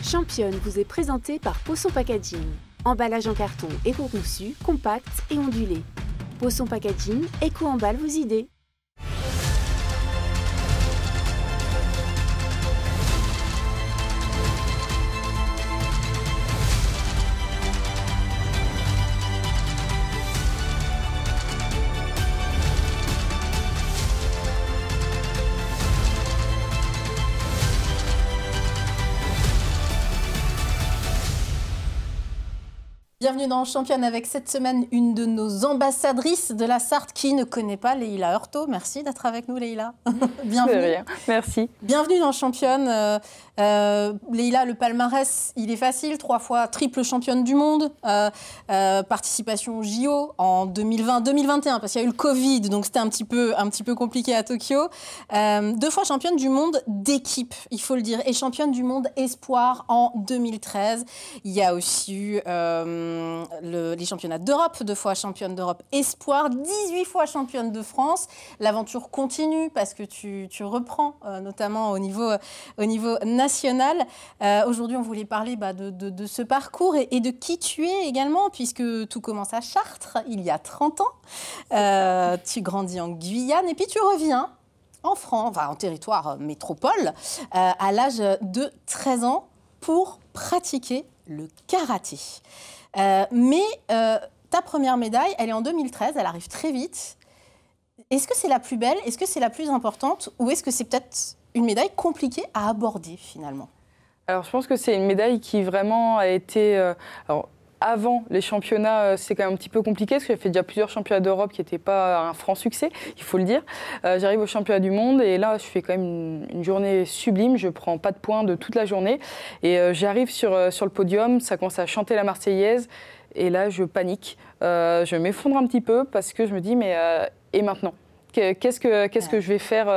Championne vous est présentée par Poisson Packaging. Emballage en carton éco-conçu, compact et ondulé. Poisson Packaging, éco-emballe vos idées. Bienvenue dans Championne avec cette semaine une de nos ambassadrices de la Sarthe qui ne connaît pas Leïla Heurtaud. Merci d'être avec nous Leïla. Bienvenue. De rien. Merci. Bienvenue dans Championne. Leïla, le palmarès, il est facile. 3 fois triple championne du monde. Participation au JO en 2020-2021 parce qu'il y a eu le Covid, donc c'était un petit peu compliqué à Tokyo. 2 fois championne du monde d'équipe, il faut le dire, et championne du monde espoir en 2013. Il y a aussi eu les championnats d'Europe, 2 fois championne d'Europe espoir, 18 fois championne de France. L'aventure continue parce que tu reprends notamment au niveau national. Aujourd'hui, on voulait parler de ce parcours et de qui tu es également, puisque tout commence à Chartres il y a 30 ans. Tu grandis en Guyane et puis tu reviens en France, en territoire métropole, à l'âge de 13 ans pour pratiquer le karaté. Mais ta première médaille, elle est en 2013, elle arrive très vite. Est-ce que c'est la plus belle? Est-ce que c'est la plus importante? Ou est-ce que c'est peut-être une médaille compliquée à aborder finalement? Alors je pense que c'est une médaille qui vraiment a été... Avant les championnats, c'est quand même un petit peu compliqué parce que j'ai fait déjà plusieurs championnats d'Europe qui n'étaient pas un franc succès, il faut le dire. J'arrive au championnat du monde et là, je fais quand même une journée sublime. Je ne prends pas de points de toute la journée et j'arrive sur le podium, ça commence à chanter la Marseillaise et là, je panique. Je m'effondre un petit peu parce que je me dis, mais et maintenant ? Qu'est-ce que je vais faire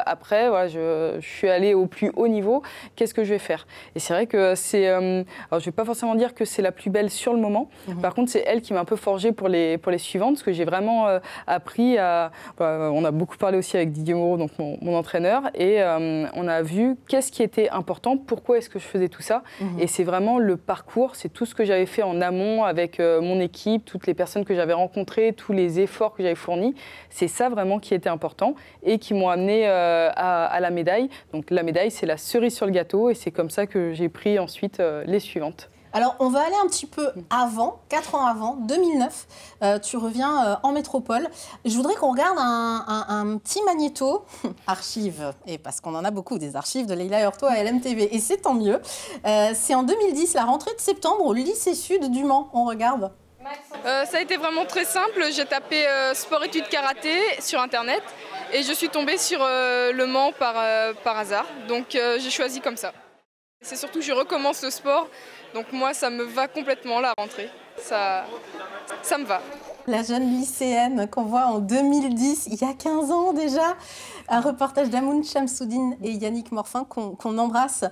après? Voilà, je suis allée au plus haut niveau. Qu'est-ce que je vais faire? Et c'est vrai que c'est... alors, je ne vais pas forcément dire que c'est la plus belle sur le moment. Par contre, c'est elle qui m'a un peu forgée pour les suivantes, parce que j'ai vraiment appris à... Voilà, on a beaucoup parlé aussi avec Didier Moreau, donc mon entraîneur, et on a vu qu'est-ce qui était important, pourquoi est-ce que je faisais tout ça. Et c'est vraiment le parcours, c'est tout ce que j'avais fait en amont avec mon équipe, toutes les personnes que j'avais rencontrées, tous les efforts que j'avais fournis. C'est ça vraiment qui était important et qui m'ont amené à la médaille. Donc la médaille, c'est la cerise sur le gâteau et c'est comme ça que j'ai pris ensuite les suivantes. Alors, on va aller un petit peu avant, 4 ans avant, 2009. Tu reviens en métropole. Je voudrais qu'on regarde un petit magnéto, archive, et parce qu'on en a beaucoup, des archives de Leïla Heurtaud à LMTV, et c'est tant mieux. C'est en 2010, la rentrée de septembre, au lycée Sud du Mans. On regarde. Ça a été vraiment très simple. J'ai tapé sport-études karaté sur Internet et je suis tombée sur le Mans par hasard. Donc j'ai choisi comme ça. C'est surtout que je recommence le sport. Donc moi, ça me va complètement la rentrée. Ça me va. La jeune lycéenne qu'on voit en 2010, il y a 15 ans déjà. Un reportage d'Amoun Chamsoudine et Yannick Morfin qu'on embrasse.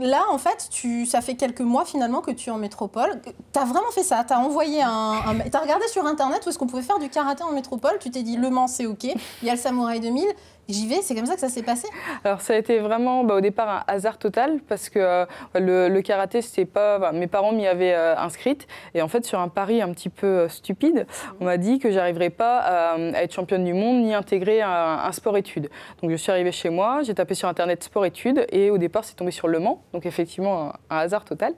Là, en fait, ça fait quelques mois finalement que tu es en métropole. Tu as vraiment fait ça? Tu as envoyé t'as regardé sur Internet où est-ce qu'on pouvait faire du karaté en métropole? Tu t'es dit, Le Mans, c'est OK. Il y a le Samouraï 2000. J'y vais, c'est comme ça que ça s'est passé? Alors ça a été vraiment au départ un hasard total parce que le karaté, c'était pas... mes parents m'y avaient inscrite et en fait sur un pari un petit peu stupide, on m'a dit que j'arriverais pas à être championne du monde ni intégrer un sport-études. Donc je suis arrivée chez moi, j'ai tapé sur Internet sport-études et au départ c'est tombé sur Le Mans, donc effectivement un hasard total.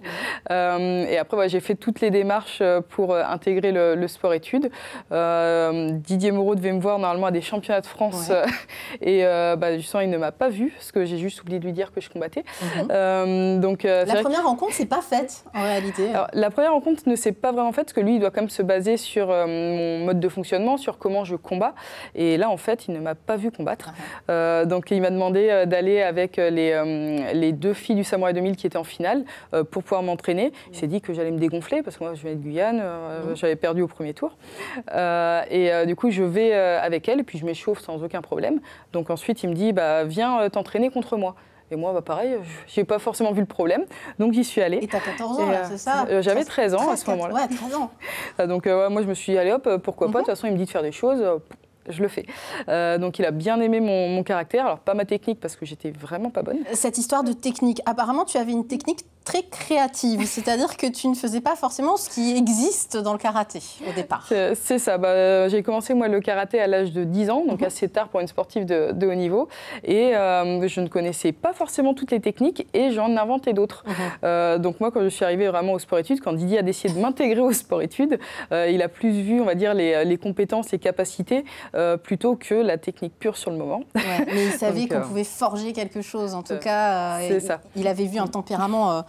Et après j'ai fait toutes les démarches pour intégrer le sport-études. Didier Moreau devait me voir normalement à des championnats de France. Et justement, il ne m'a pas vue, parce que j'ai juste oublié de lui dire que je combattais. Donc, la première rencontre, c'est pas faite, en réalité. Alors, la première rencontre ne s'est pas vraiment faite, parce que lui, il doit quand même se baser sur mon mode de fonctionnement, sur comment je combats. Et là, en fait, il ne m'a pas vu combattre. Donc, il m'a demandé d'aller avec les 2 filles du Samouraï 2000 qui étaient en finale, pour pouvoir m'entraîner. Il s'est dit que j'allais me dégonfler, parce que moi, je venais de Guyane, j'avais perdu au premier tour. Du coup, je vais avec elle, et puis je m'échauffe sans aucun problème. Donc ensuite, il me dit, viens t'entraîner contre moi. Et moi, pareil, je n'ai pas forcément vu le problème. Donc j'y suis allée. Et tu as 14 ans, c'est ça? J'avais 13 ans à ce moment-là. Ouais, 13 ans. Donc moi, je me suis dit, allez hop, pourquoi pas. De toute façon, il me dit de faire des choses. je le fais. Donc il a bien aimé mon caractère, alors pas ma technique parce que j'étais vraiment pas bonne. Cette histoire de technique, apparemment tu avais une technique très créative, c'est-à-dire que tu ne faisais pas forcément ce qui existe dans le karaté au départ. C'est ça, j'ai commencé moi le karaté à l'âge de 10 ans, donc assez tard pour une sportive de haut niveau, et je ne connaissais pas forcément toutes les techniques et j'en inventais d'autres. Donc moi quand je suis arrivée vraiment au sport-études, quand Didier a décidé de m'intégrer au sport-études, il a plus vu, on va dire, les compétences, les capacités, plutôt que la technique pure sur le moment. Ouais, mais il savait qu'on pouvait forger quelque chose, en tout cas, il avait vu un tempérament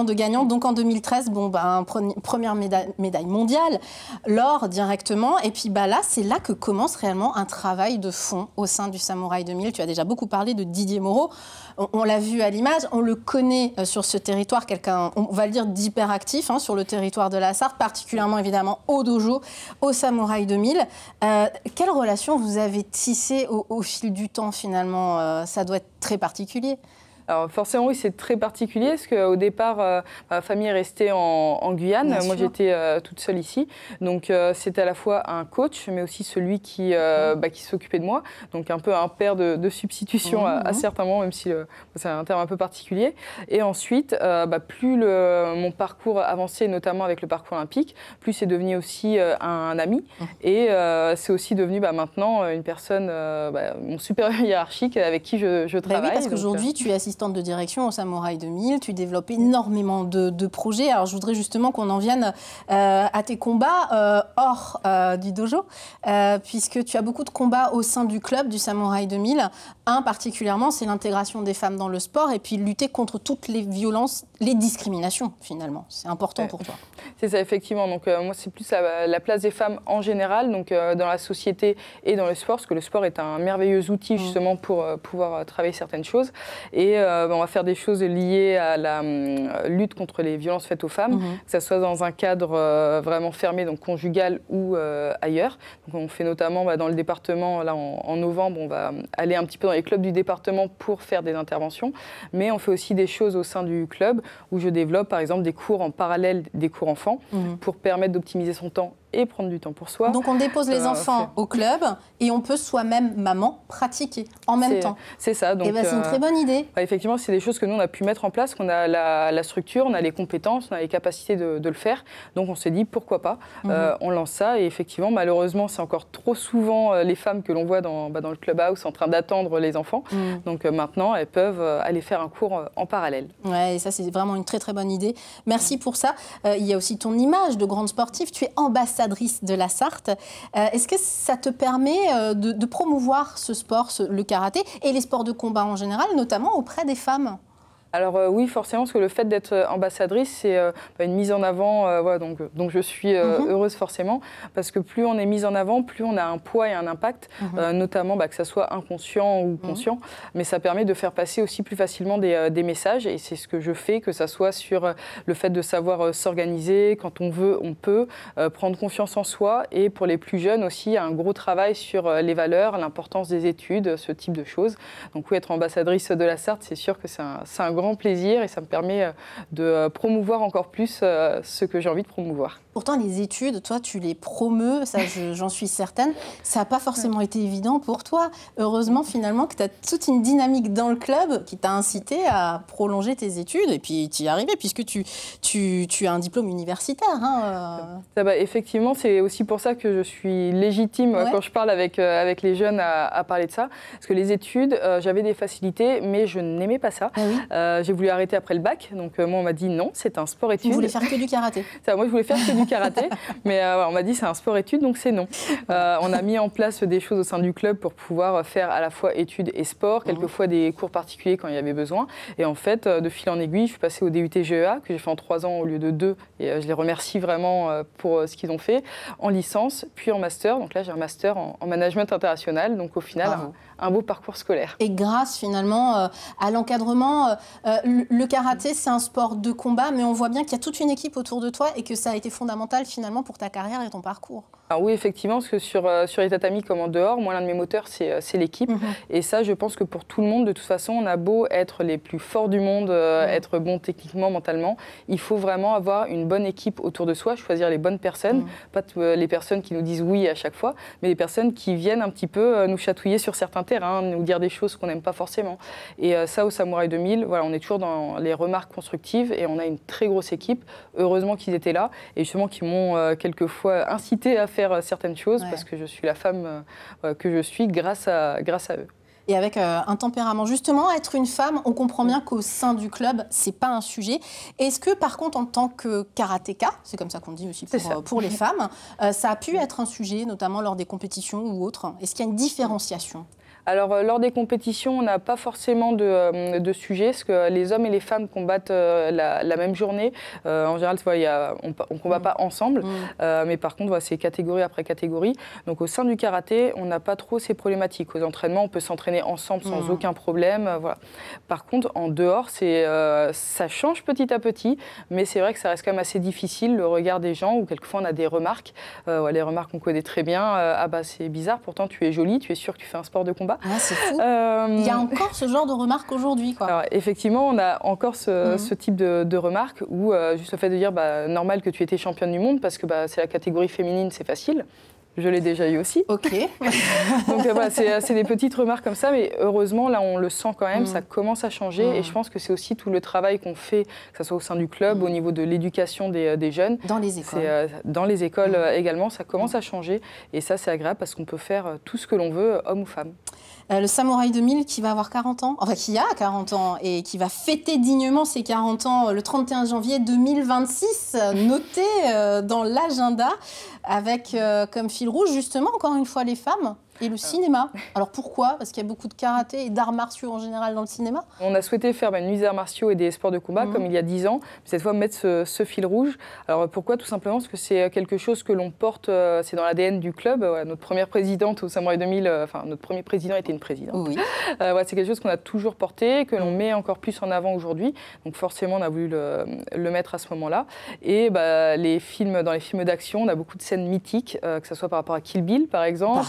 de gagnant. Donc en 2013, première médaille mondiale, l'or directement. Et puis là, c'est là que commence réellement un travail de fond au sein du Samouraï 2000. Tu as déjà beaucoup parlé de Didier Moreau. On l'a vu à l'image, on le connaît sur ce territoire, quelqu'un, on va le dire, d'hyperactif sur le territoire de la Sarthe, particulièrement évidemment au dojo, au Samouraï 2000. Quelle relation vous avez tissée au fil du temps finalement? Ça doit être très particulier. Alors forcément, oui, c'est très particulier parce qu'au départ, ma famille est restée en Guyane. Moi, j'étais toute seule ici. Donc, c'était à la fois un coach, mais aussi celui qui s'occupait de moi. Donc, un peu un père de substitution à certains moments, même si c'est un terme un peu particulier. Et ensuite, plus mon parcours avançait, notamment avec le parcours olympique, plus c'est devenu aussi un ami. Et c'est aussi devenu maintenant une personne, mon supérieur hiérarchique avec qui je travaille. Oui, parce qu'aujourd'hui, tu es assistante de direction au Samouraï 2000, tu développes énormément de projets. Alors je voudrais justement qu'on en vienne à tes combats hors du dojo, puisque tu as beaucoup de combats au sein du club du Samouraï 2000. Un particulièrement, c'est l'intégration des femmes dans le sport et puis lutter contre toutes les violences, les discriminations finalement. C'est important pour toi. C'est ça, effectivement. Donc moi, c'est plus la place des femmes en général, donc dans la société et dans le sport, parce que le sport est un merveilleux outil justement pour pouvoir travailler certaines choses. Et on va faire des choses liées à la lutte contre les violences faites aux femmes, que ce soit dans un cadre vraiment fermé, donc conjugal ou ailleurs. Donc on fait notamment dans le département, là en novembre, on va aller un petit peu dans les clubs du département pour faire des interventions. Mais on fait aussi des choses au sein du club où je développe par exemple des cours en parallèle des cours enfants pour permettre d'optimiser son temps et prendre du temps pour soi. Donc on dépose les enfants au club et on peut soi-même, maman, pratiquer en même temps. C'est ça. Donc, c'est une très bonne idée. Effectivement, c'est des choses que nous, on a pu mettre en place, qu'on a la structure, on a les compétences, on a les capacités de le faire. Donc on s'est dit, pourquoi pas, on lance ça. Et effectivement, malheureusement, c'est encore trop souvent les femmes que l'on voit dans le clubhouse en train d'attendre les enfants. Donc maintenant, elles peuvent aller faire un cours en parallèle. Ouais, et ça, c'est vraiment une très, très bonne idée. Merci pour ça. Il y a aussi ton image de grande sportive. Tu es ambassadrice de la Sarthe. Est-ce que ça te permet de promouvoir ce sport, le karaté, et les sports de combat en général, notamment auprès des femmes ? Alors oui, forcément, parce que le fait d'être ambassadrice, c'est une mise en avant, donc je suis heureuse forcément, parce que plus on est mise en avant, plus on a un poids et un impact, notamment que ça soit inconscient ou conscient, mais ça permet de faire passer aussi plus facilement des messages, et c'est ce que je fais, que ça soit sur le fait de savoir s'organiser, quand on veut, on peut, prendre confiance en soi, et pour les plus jeunes aussi, un gros travail sur les valeurs, l'importance des études, ce type de choses. Donc oui, être ambassadrice de la Sarthe, c'est sûr que c'est un grand plaisir et ça me permet de promouvoir encore plus ce que j'ai envie de promouvoir. Pourtant, les études, toi, tu les promeus, ça, j'en suis certaine. Ça n'a pas forcément été évident pour toi. Heureusement, finalement, que tu as toute une dynamique dans le club qui t'a incité à prolonger tes études et puis tu y es arrivé puisque tu as un diplôme universitaire. Effectivement, c'est aussi pour ça que je suis légitime quand je parle avec les jeunes à parler de ça. Parce que les études, j'avais des facilités, mais je n'aimais pas ça. J'ai voulu arrêter après le bac, donc moi on m'a dit non, c'est un sport-études. Tu voulais faire que du karaté. Moi je voulais faire que du karaté, mais on m'a dit c'est un sport-études, donc c'est non. On a mis en place des choses au sein du club pour pouvoir faire à la fois études et sport, quelquefois des cours particuliers quand il y avait besoin. Et en fait, de fil en aiguille, je suis passée au DUT GEA, que j'ai fait en 3 ans au lieu de 2, et je les remercie vraiment pour ce qu'ils ont fait, en licence, puis en master. Donc là j'ai un master en management international, donc au final un beau parcours scolaire. Et grâce finalement à l'encadrement, le karaté c'est un sport de combat, mais on voit bien qu'il y a toute une équipe autour de toi et que ça a été fondamental finalement pour ta carrière et ton parcours. Alors oui, effectivement, parce que sur les tatamis comme en dehors, moi, l'un de mes moteurs, c'est l'équipe. Et ça, je pense que pour tout le monde, de toute façon, on a beau être les plus forts du monde, être bon techniquement, mentalement, il faut vraiment avoir une bonne équipe autour de soi, choisir les bonnes personnes, pas les personnes qui nous disent oui à chaque fois, mais les personnes qui viennent un petit peu nous chatouiller sur certains terrains, nous dire des choses qu'on n'aime pas forcément. Et ça, au Samouraï 2000, voilà, on est toujours dans les remarques constructives et on a une très grosse équipe. Heureusement qu'ils étaient là et justement qu'ils m'ont quelquefois incité à faire certaines choses parce que je suis la femme que je suis grâce à eux. Et avec un tempérament. Justement, être une femme, on comprend bien qu'au sein du club, c'est pas un sujet. Est-ce que, par contre, en tant que karatéka, c'est comme ça qu'on dit aussi pour les femmes, ça a pu être un sujet, notamment lors des compétitions ou autres? Est-ce qu'il y a une différenciation? Alors, lors des compétitions, on n'a pas forcément de sujet, parce que les hommes et les femmes combattent la même journée. En général, on ne combat pas ensemble, mais par contre, c'est catégorie après catégorie. Donc, au sein du karaté, on n'a pas trop ces problématiques. Aux entraînements, on peut s'entraîner ensemble sans aucun problème. Voilà. Par contre, en dehors, ça change petit à petit, mais c'est vrai que ça reste quand même assez difficile, le regard des gens, où quelquefois, on a des remarques. Les remarques qu'on connaît très bien. Ah bah, c'est bizarre, pourtant, tu es jolie, tu es sûre que tu fais un sport de combat. Ah, c'est fou. Il y a encore ce genre de remarques aujourd'hui, quoi. Alors, effectivement, on a encore ce type de remarques où juste le fait de dire normal que tu étais championne du monde parce que c'est la catégorie féminine, c'est facile. Je l'ai déjà eu aussi. Ok. Donc c'est des petites remarques comme ça, mais heureusement, là, on le sent quand même, ça commence à changer. Et je pense que c'est aussi tout le travail qu'on fait, que ce soit au sein du club, au niveau de l'éducation des jeunes. Dans les écoles. Dans les écoles également, ça commence à changer. Et ça, c'est agréable parce qu'on peut faire tout ce que l'on veut, homme ou femme. Le Samouraï 2000 qui va avoir 40 ans, enfin qui a 40 ans et qui va fêter dignement ses 40 ans le 31 janvier 2026, noté dans l'agenda avec comme fil rouge justement encore une fois les femmes et le cinéma. Alors pourquoi? Parce qu'il y a beaucoup de karaté et d'arts martiaux en général dans le cinéma. On a souhaité faire une nuit des arts martiaux et des sports de combat comme il y a 10 ans, mais cette fois mettre ce fil rouge. Alors pourquoi? Tout simplement parce que c'est quelque chose que l'on porte, c'est dans l'ADN du club. Notre première présidente au Samouraï 2000, notre premier président était une présidente. Oui. C'est quelque chose qu'on a toujours porté, que l'on met encore plus en avant aujourd'hui. Donc forcément, on a voulu le mettre à ce moment-là. Et dans les films d'action, on a beaucoup de scènes mythiques, que ce soit par rapport à Kill Bill, par exemple.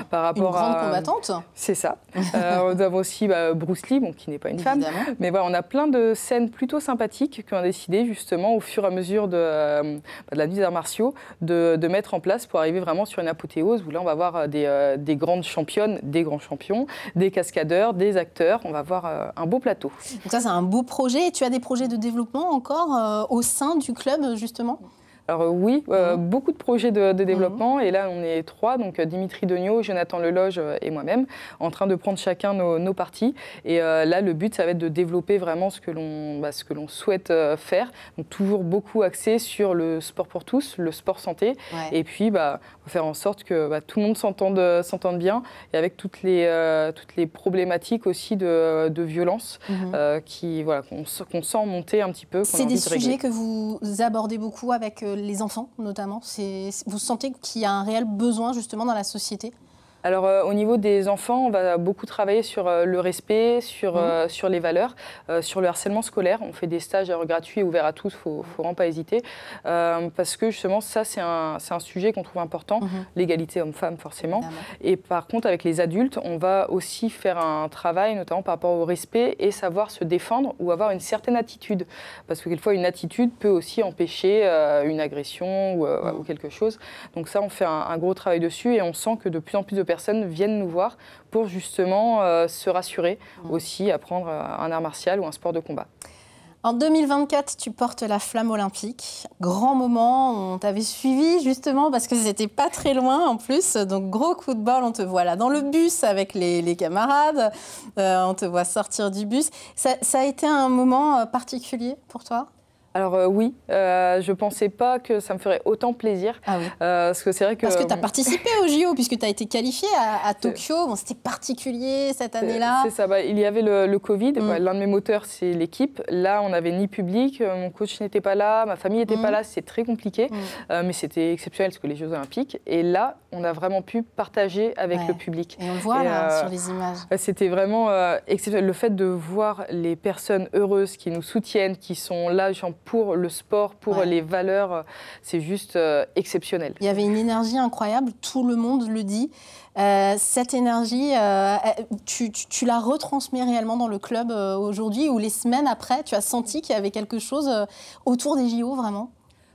Par rapport une grande combattante. C'est ça. Nous avons aussi Bruce Lee, qui n'est pas une femme. Mais voilà, on a plein de scènes plutôt sympathiques qu'on a décidé justement au fur et à mesure de la nuit des arts martiaux de mettre en place pour arriver vraiment sur une apothéose où là on va avoir des grandes championnes, des grands champions, des cascadeurs, des acteurs. On va avoir un beau plateau. Donc ça c'est un beau projet. Et tu as des projets de développement encore au sein du club justement? Alors oui, beaucoup de projets de développement et là on est 3, donc Dimitri Degnaud, Jonathan Leloge et moi-même, en train de prendre chacun nos parties. Et là le but ça va être de développer vraiment ce que l'on souhaite faire, donc toujours beaucoup axé sur le sport pour tous, le sport santé, et puis on va faire en sorte que tout le monde s'entende bien et avec toutes les problématiques aussi de violence qu'on sent monter un petit peu. C'est des sujets que vous abordez beaucoup avec les enfants notamment. Vous sentez qu'il y a un réel besoin justement dans la société? Alors au niveau des enfants, on va beaucoup travailler sur le respect, sur les valeurs, sur le harcèlement scolaire. On fait des stages gratuits ouverts à tous, il ne faut vraiment pas hésiter. Parce que justement, ça c'est un sujet qu'on trouve important, l'égalité homme-femme forcément. Évidemment. Et par contre, avec les adultes, on va aussi faire un travail notamment par rapport au respect et savoir se défendre ou avoir une certaine attitude. Parce que quelquefois, une attitude peut aussi empêcher une agression ou quelque chose. Donc ça, on fait un gros travail dessus et on sent que de plus en plus de personnes viennent nous voir pour justement se rassurer aussi, apprendre un art martial ou un sport de combat. En 2024, tu portes la flamme olympique. Grand moment, on t'avait suivi justement parce que c'était pas très loin en plus. Donc gros coup de bol, on te voit là dans le bus avec les camarades. On te voit sortir du bus. Ça a été un moment particulier pour toi ? Alors oui, je ne pensais pas que ça me ferait autant plaisir. Ah oui. Parce que c'est vrai que... Parce que tu as participé au JO, puisque tu as été qualifiée à Tokyo. Bon, c'était particulier cette année-là. C'est ça, il y avait le Covid. L'un de mes moteurs, c'est l'équipe. Là, on n'avait ni public, mon coach n'était pas là, ma famille n'était pas là, c'est très compliqué. Mais c'était exceptionnel, parce que les Jeux Olympiques. Et là, on a vraiment pu partager avec le public. Et on le voit là, sur les images. C'était vraiment exceptionnel. Le fait de voir les personnes heureuses qui nous soutiennent, qui sont là, pour le sport, pour Ouais. les valeurs, c'est juste exceptionnel. Il y avait une énergie incroyable, tout le monde le dit. Cette énergie, tu la retransmets réellement dans le club aujourd'hui ou les semaines après, tu as senti qu'il y avait quelque chose autour des JO vraiment?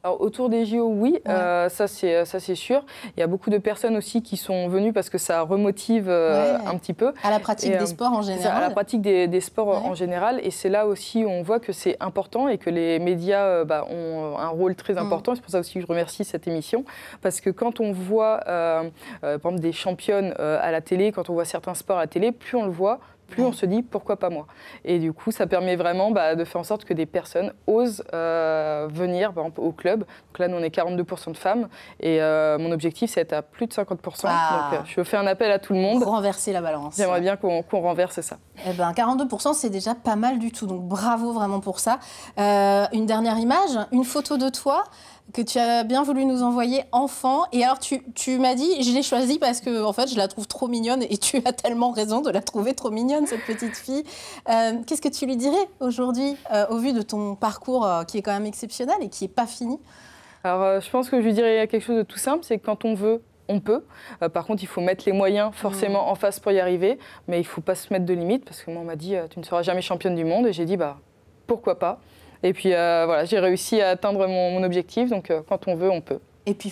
Alors, autour des JO, oui, ça c'est sûr. Il y a beaucoup de personnes aussi qui sont venues parce que ça remotive un petit peu. À la pratique des sports en général. À la pratique des sports en général. Et c'est là aussi où on voit que c'est important et que les médias ont un rôle très important. C'est pour ça aussi que je remercie cette émission. Parce que quand on voit, par exemple, des championnes à la télé, quand on voit certains sports à la télé, plus on le voit, plus on se dit pourquoi pas moi. Et du coup, ça permet vraiment de faire en sorte que des personnes osent venir par exemple, au club. Donc là, nous, on est 42% de femmes et mon objectif, c'est d'être à plus de 50%. Donc je fais un appel à tout le monde. Renverser la balance. J'aimerais bien qu'on renverse ça. Eh ben, 42%, c'est déjà pas mal du tout. Donc bravo vraiment pour ça. Une dernière image, une photo de toi que tu as bien voulu nous envoyer enfant. Et alors, tu m'as dit, je l'ai choisie parce que en fait, je la trouve trop mignonne et tu as tellement raison de la trouver trop mignonne, cette petite fille. Qu'est-ce que tu lui dirais aujourd'hui au vu de ton parcours qui est quand même exceptionnel et qui n'est pas fini? Alors, je pense que je lui dirais quelque chose de tout simple, c'est que quand on veut, on peut. Par contre, il faut mettre les moyens forcément en face pour y arriver, mais il ne faut pas se mettre de limites parce que moi, on m'a dit, tu ne seras jamais championne du monde. Et j'ai dit, pourquoi pas. Et puis voilà, j'ai réussi à atteindre mon objectif, donc quand on veut, on peut. Et puis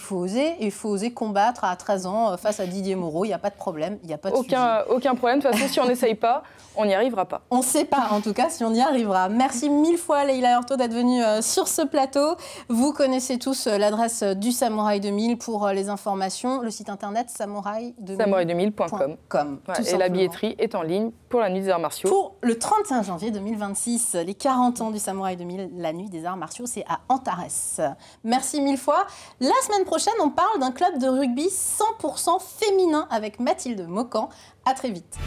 il faut oser combattre à 13 ans face à Didier Moreau, il n'y a pas de problème, il n'y a pas de aucun problème, de toute façon, si on n'essaye pas, on n'y arrivera pas. On ne sait pas, en tout cas, si on y arrivera. Merci mille fois, Leïla Hurtado, d'être venue sur ce plateau. Vous connaissez tous l'adresse du Samouraï 2000 pour les informations. Le site internet samouraï2000.com. Et la billetterie est en ligne pour la Nuit des Arts Martiaux. Pour le 31 janvier 2026, les 40 ans du Samouraï 2000, la Nuit des Arts Martiaux, c'est à Antares. Merci mille fois. La semaine prochaine, on parle d'un club de rugby 100% féminin avec Mathilde Mocan. À très vite.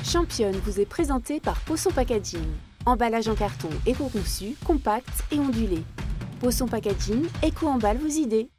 Championne vous est présentée par Poisson Packaging. Emballage en carton éco-conçu, compact et ondulé. Poisson Packaging, éco-emballe vos idées.